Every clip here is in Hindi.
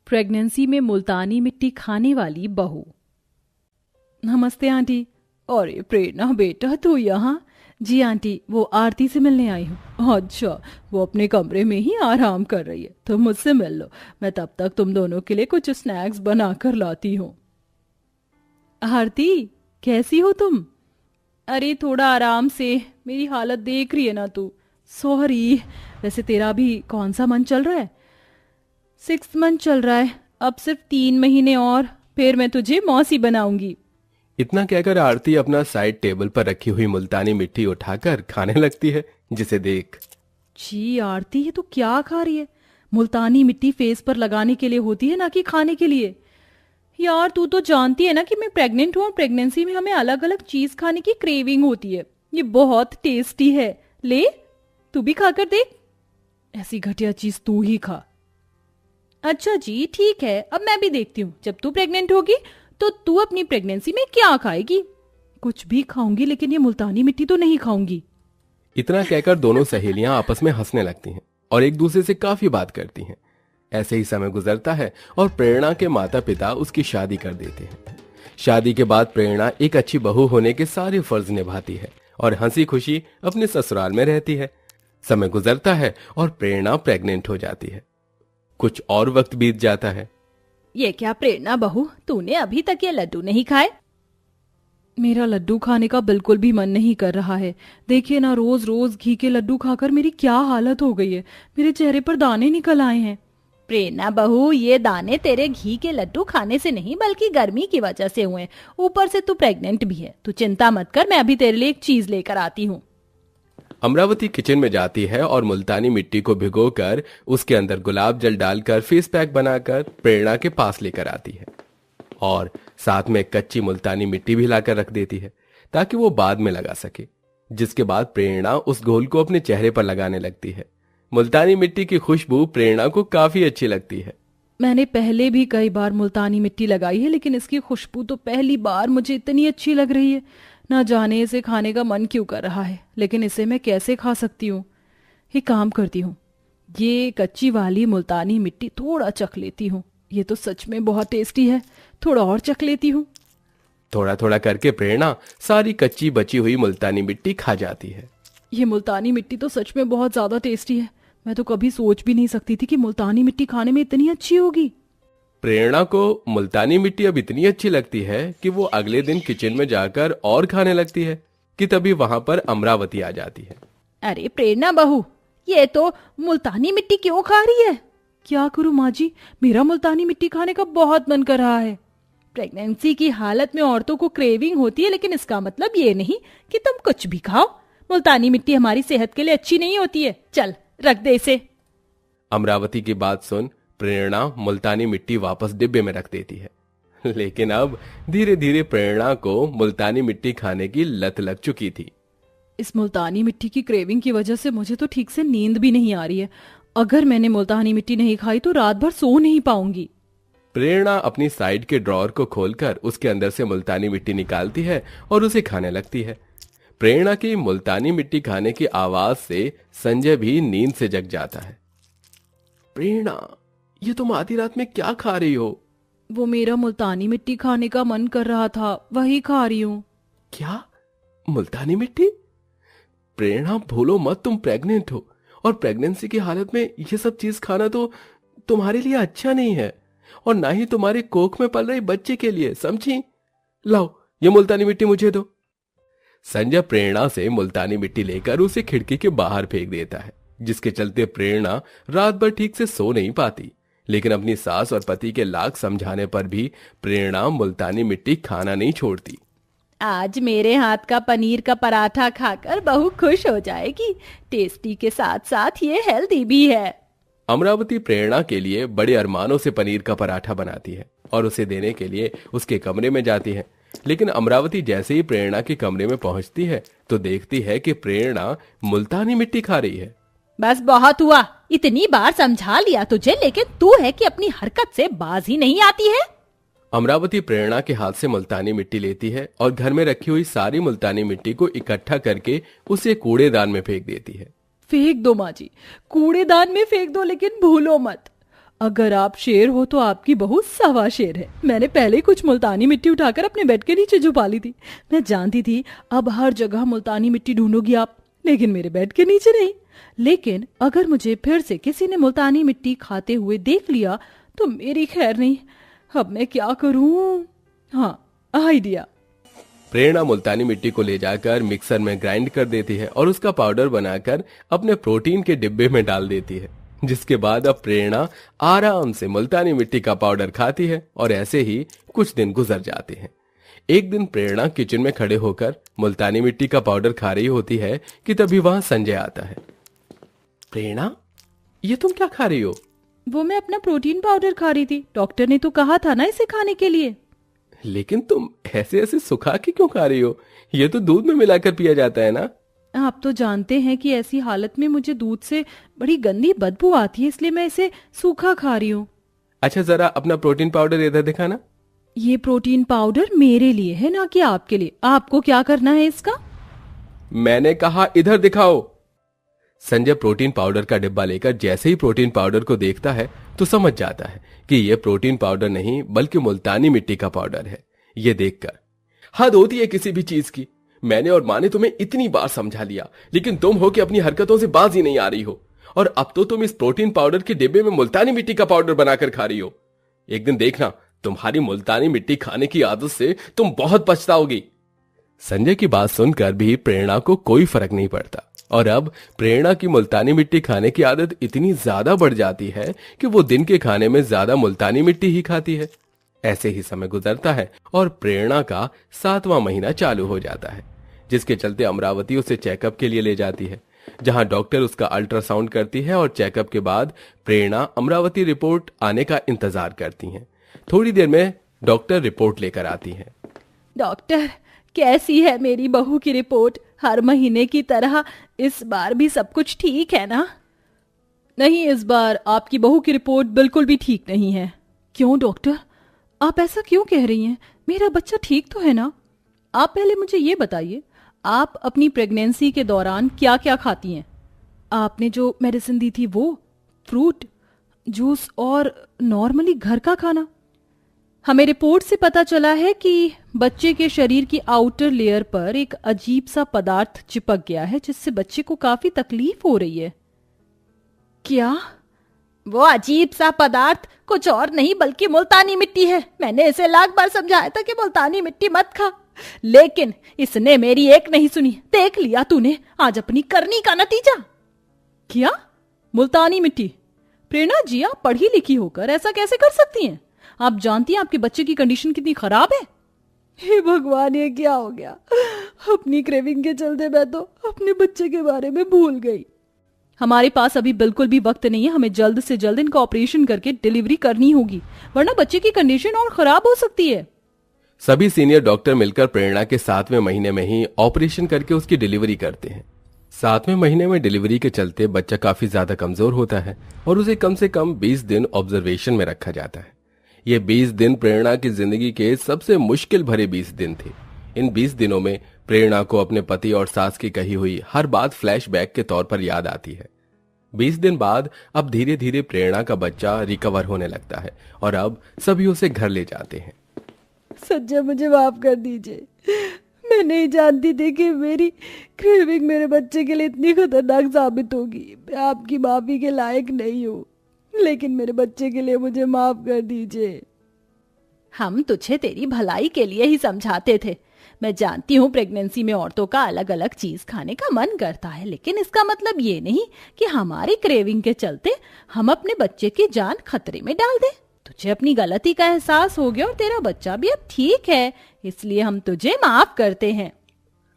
प्रेगनेंसी में मुल्तानी मिट्टी खाने वाली बहू। नमस्ते आंटी। अरे प्रेरणा बेटा, तू यहाँ? जी आंटी, वो आरती से मिलने आई हूँ। अच्छा, वो अपने कमरे में ही आराम कर रही है, तो मुझसे मिल लो। मैं तब तक तुम दोनों के लिए कुछ स्नैक्स बना कर लाती हूँ। आरती, कैसी हो तुम? अरे थोड़ा आराम से, मेरी हालत देख रही है ना तू। सॉरी। वैसे तेरा भी कौन सा मंथ चल रहा है? 6th मंथ चल रहा है। अब सिर्फ 3 महीने और, फिर मैं तुझे मौसी बनाऊंगी। इतना कहकर आरती अपना साइड टेबल पर रखी हुई मुल्तानी मिट्टी उठाकर खाने लगती है, जिसे देख। जी आरती, ये तो क्या खा रही है? मुल्तानी मिट्टी फेस पर लगाने के लिए होती है, ना कि खाने के लिए। यार तू तो जानती है ना कि मैं प्रेग्नेंट हूँ और प्रेगनेंसी में हमें अलग अलग चीज खाने की क्रेविंग होती है। ये बहुत टेस्टी है, ले तू भी खाकर देख। ऐसी घटिया चीज तू ही खा। अच्छा जी ठीक है, अब मैं भी देखती हूँ, जब तू प्रेग्नेंट होगी तो तू अपनी प्रेगनेंसी में क्या खाएगी। कुछ भी खाऊंगी, लेकिन ये मुल्तानी मिट्टी तो नहीं खाऊंगी। इतना कहकर दोनों सहेलियां आपस में हंसने लगती हैं और एक दूसरे से काफी बात करती हैं। ऐसे ही समय गुजरता है और प्रेरणा के माता पिता उसकी शादी कर देते हैं। शादी के बाद प्रेरणा एक अच्छी बहू होने के सारे फर्ज निभाती है और हंसी खुशी अपने ससुराल में रहती है। समय गुजरता है और प्रेरणा प्रेग्नेंट हो जाती है। कुछ और वक्त बीत जाता है। ये क्या प्रेरणा बहू, तूने अभी तक ये लड्डू नहीं खाए? मेरा लड्डू खाने का बिल्कुल भी मन नहीं कर रहा है। देखिए ना, रोज रोज घी के लड्डू खाकर मेरी क्या हालत हो गई है। मेरे चेहरे पर दाने निकल आए हैं। प्रेरणा बहू, ये दाने तेरे घी के लड्डू खाने से नहीं बल्कि गर्मी की वजह से हुए। ऊपर से तू प्रेग्नेंट भी है। तू चिंता मत कर, मैं अभी तेरे लिए एक चीज लेकर आती हूँ। अमरावती किचन में जाती है और मुल्तानी मिट्टी को भिगोकर उसके अंदर गुलाब जल डालकर फेस पैक बनाकर प्रेरणा के पास लेकर आती है और साथ में कच्ची मुल्तानी मिट्टी भी लाकर रख देती है ताकि वो बाद में लगा सके। जिसके बाद प्रेरणा उस घोल को अपने चेहरे पर लगाने लगती है। मुल्तानी मिट्टी की खुशबू प्रेरणा को काफी अच्छी लगती है। मैंने पहले भी कई बार मुल्तानी मिट्टी लगाई है, लेकिन इसकी खुशबू तो पहली बार मुझे इतनी अच्छी लग रही है। ना जाने इसे खाने का मन क्यों कर रहा है, लेकिन इसे मैं कैसे खा सकती हूँ। ये काम करती हूँ, ये कच्ची वाली मुल्तानी मिट्टी थोड़ा चख लेती हूँ। ये तो सच में बहुत टेस्टी है, थोड़ा और चख लेती हूँ। थोड़ा थोड़ा करके प्रेरणा सारी कच्ची बची हुई मुल्तानी मिट्टी खा जाती है। ये मुल्तानी मिट्टी तो सच में बहुत ज्यादा टेस्टी है। मैं तो कभी सोच भी नहीं सकती थी कि मुल्तानी मिट्टी खाने में इतनी अच्छी होगी। प्रेरणा को मुल्तानी मिट्टी अब इतनी अच्छी लगती है कि वो अगले दिन किचन में जाकर और खाने लगती है कि तभी वहां पर अमरावती आ जाती है। अरे प्रेरणा बहू, ये तो मुल्तानी मिट्टी क्यों खा रही है? क्या करूं माँ जी, मेरा मुल्तानी मिट्टी खाने का बहुत मन कर रहा है। प्रेगनेंसी की हालत में औरतों को क्रेविंग होती है, लेकिन इसका मतलब ये नहीं कि तुम कुछ भी खाओ। मुल्तानी मिट्टी हमारी सेहत के लिए अच्छी नहीं होती है। चल रख दे इसे। अमरावती की बात सुन प्रेरणा मुल्तानी मिट्टी वापस डिब्बे में रख देती है। लेकिन अब धीरे धीरे प्रेरणा को मुल्तानी मिट्टी खाने की लत लग चुकी थी। इस मुल्तानी मिट्टी की क्रेविंग की वजह से मुझे तो ठीक से नींद भी नहीं आ रही है। अगर मैंने मुल्तानी मिट्टी नहीं खाई तो रात भर सो नहीं पाऊंगी। प्रेरणा अपनी साइड के ड्रॉर को खोलकर उसके अंदर से मुल्तानी मिट्टी निकालती है और उसे खाने लगती है। प्रेरणा की मुल्तानी मिट्टी खाने की आवाज से संजय भी नींद से जग जाता है। प्रेरणा, ये तुम आधी रात में क्या खा रही हो? वो मेरा मुल्तानी मिट्टी खाने का मन कर रहा था, वही खा रही हूँ। क्या? मुल्तानी मिट्टी? प्रेरणा भूलो मत, तुम प्रेग्नेंट हो और प्रेगनेंसी की हालत में ये सब चीज खाना तो तुम्हारे लिए अच्छा नहीं है और ना ही तुम्हारे कोख में पल रहे बच्चे के लिए, समझी? लाओ ये मुल्तानी मिट्टी मुझे दो। संजय प्रेरणा से मुल्तानी मिट्टी लेकर उसे खिड़की के बाहर फेंक देता है, जिसके चलते प्रेरणा रात भर ठीक से सो नहीं पाती। लेकिन अपनी सास और पति के लाख समझाने पर भी प्रेरणा मुल्तानी मिट्टी खाना नहीं छोड़ती। आज मेरे हाथ का पनीर का पराठा खाकर बहू खुश हो जाएगी। टेस्टी के साथ साथ ये हेल्दी भी है। अमरावती प्रेरणा के लिए बड़े अरमानों से पनीर का पराठा बनाती है और उसे देने के लिए उसके कमरे में जाती है। लेकिन अमरावती जैसे ही प्रेरणा के कमरे में पहुंचती है तो देखती है कि प्रेरणा मुल्तानी मिट्टी खा रही है। बस बहुत हुआ, इतनी बार समझा लिया तुझे, लेकिन तू है कि अपनी हरकत से बाज ही नहीं आती है। अमरावती प्रेरणा के हाथ से मुल्तानी मिट्टी लेती है और घर में रखी हुई सारी मुल्तानी मिट्टी को इकट्ठा करके उसे कूड़ेदान में फेंक देती है। फेंक दो माँ जी, कूड़ेदान में फेंक दो, लेकिन भूलो मत अगर आप शेर हो तो आपकी बहू सवा शेर है। मैंने पहले कुछ मुल्तानी मिट्टी उठाकर अपने बेड के नीचे छुपा ली थी। मैं जानती थी अब हर जगह मुल्तानी मिट्टी ढूंढोगी आप, लेकिन मेरे बेड के नीचे नहीं। लेकिन अगर मुझे फिर से किसी ने मुल्तानी मिट्टी खाते हुए देख लिया तो मेरी खैर नहीं। अब मैं क्या करूं? हाँ, आइडिया। प्रेरणा मुल्तानी मिट्टी को ले जाकर मिक्सर में ग्राइंड कर देती है और उसका पाउडर बनाकर अपने प्रोटीन के डिब्बे में डाल देती है, जिसके बाद अब प्रेरणा आराम से मुल्तानी मिट्टी का पाउडर खाती है और ऐसे ही कुछ दिन गुजर जाते हैं। एक दिन प्रेरणा किचन में खड़े होकर मुल्तानी मिट्टी का पाउडर खा रही होती है कि तभी वहां संजय आता है। प्रेरणा, ये तुम क्या खा रही हो? वो मैं अपना प्रोटीन पाउडर खा रही थी। डॉक्टर ने तो कहा था ना इसे खाने के लिए। लेकिन तुम ऐसे ऐसे सुखा के क्यों खा रही हो? ये तो दूध में मिलाकर पिया जाता है ना। आप तो जानते हैं कि ऐसी हालत में मुझे दूध से बड़ी गंदी बदबू आती है, इसलिए मैं इसे सूखा खा रही हूँ। अच्छा, जरा अपना प्रोटीन पाउडर इधर दिखाना। ये प्रोटीन पाउडर मेरे लिए है ना कि आपके लिए? आपको क्या करना है इसका? मैंने कहा इधर दिखाओ। संजय प्रोटीन पाउडर का डिब्बा लेकर जैसे ही प्रोटीन पाउडर को देखता है तो समझ जाता है कि यह प्रोटीन पाउडर नहीं बल्कि मुल्तानी मिट्टी का पाउडर है। यह देखकर हद होती है किसी भी चीज की। मैंने और माँ ने तुम्हें इतनी बार समझा लिया, लेकिन तुम हो कि अपनी हरकतों से बाज ही नहीं आ रही हो, और अब तो तुम इस प्रोटीन पाउडर के डिब्बे में मुल्तानी मिट्टी का पाउडर बनाकर खा रही हो। एक दिन देखना, तुम्हारी मुल्तानी मिट्टी खाने की आदत से तुम बहुत पछताओगी। संजय की बात सुनकर भी प्रेरणा को कोई फर्क नहीं पड़ता और अब प्रेरणा की मुल्तानी मिट्टी खाने की आदत इतनी ज्यादा बढ़ जाती है कि वो दिन के खाने में ज्यादा मुल्तानी मिट्टी ही खाती है। ऐसे ही समय गुजरता है और प्रेरणा का 7वां महीना चालू हो जाता है, जिसके चलते अमरावती उसे चेकअप के लिए ले जाती है, जहां डॉक्टर उसका अल्ट्रासाउंड करती है और चेकअप के बाद प्रेरणा अमरावती रिपोर्ट आने का इंतजार करती है। थोड़ी देर में डॉक्टर रिपोर्ट लेकर आती है। डॉक्टर, कैसी है मेरी बहू की रिपोर्ट? हर महीने की तरह इस बार भी सब कुछ ठीक है ना? नहीं, इस बार आपकी बहू की रिपोर्ट बिल्कुल भी ठीक नहीं है। क्यों डॉक्टर, आप ऐसा क्यों कह रही हैं? मेरा बच्चा ठीक तो है ना? आप पहले मुझे ये बताइए, आप अपनी प्रेगनेंसी के दौरान क्या क्या खाती हैं? आपने जो मेडिसिन दी थी वो, फ्रूट, जूस और नॉर्मली घर का खाना? हमें रिपोर्ट से पता चला है कि बच्चे के शरीर की आउटर लेयर पर एक अजीब सा पदार्थ चिपक गया है, जिससे बच्चे को काफी तकलीफ हो रही है। क्या? वो अजीब सा पदार्थ कुछ और नहीं बल्कि मुल्तानी मिट्टी है। मैंने इसे लाख बार समझाया था कि मुल्तानी मिट्टी मत खा, लेकिन इसने मेरी एक नहीं सुनी। देख लिया तूने आज अपनी करनी का नतीजा। क्या? मुल्तानी मिट्टी? प्रेरणा जी, आप पढ़ी लिखी होकर ऐसा कैसे कर सकती हैं? आप जानती हैं आपके बच्चे की कंडीशन कितनी खराब है। हे भगवान, ये क्या हो गया? अपनी क्रेविंग के चलते मैं तो अपने बच्चे के बारे में भूल गई। हमारे पास अभी बिल्कुल भी वक्त नहीं है। हमें जल्द से जल्द इनका ऑपरेशन करके डिलीवरी करनी होगी, वरना बच्चे की कंडीशन और खराब हो सकती है। सभी सीनियर डॉक्टर मिलकर प्रेरणा के 7वें महीने में ही ऑपरेशन करके उसकी डिलीवरी करते हैं। 7वें महीने में डिलीवरी के चलते बच्चा काफी ज्यादा कमजोर होता है और उसे कम से कम 20 दिन ऑब्जर्वेशन में रखा जाता है। ये 20 दिन प्रेरणा की जिंदगी के सबसे मुश्किल भरे 20 दिन थे। इन 20 दिनों में प्रेरणा को अपने पति और सास की कही हुई हर बात फ्लैशबैक के तौर पर याद आती है। 20 दिन बाद अब धीरे धीरे प्रेरणा का बच्चा रिकवर होने लगता है और अब सभी उसे घर ले जाते हैं। सच्चा मुझे माफ कर दीजिए। मैं नहीं जानती थी कि मेरी क्रेविंग मेरे बच्चे के लिए इतनी खतरनाक साबित होगी। मैं आपकी माफी के लायक नहीं हूँ, लेकिन मेरे बच्चे के लिए मुझे माफ कर दीजिए। हम तुझे तेरी भलाई के लिए ही समझाते थे। मैं जानती हूँ प्रेगनेंसी में औरतों का अलग अलग चीज खाने का मन करता है, लेकिन इसका मतलब ये नहीं कि हमारी क्रेविंग के चलते हम अपने बच्चे की जान खतरे में डाल दें। तुझे अपनी गलती का एहसास हो गया और तेरा बच्चा भी अब ठीक है, इसलिए हम तुझे माफ करते हैं।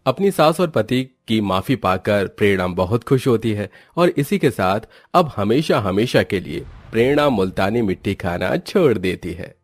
अपनी सास और पति की माफी पाकर प्रेरणा बहुत खुश होती है और इसी के साथ अब हमेशा हमेशा के लिए प्रेरणा मुल्तानी मिट्टी खाना छोड़ देती है।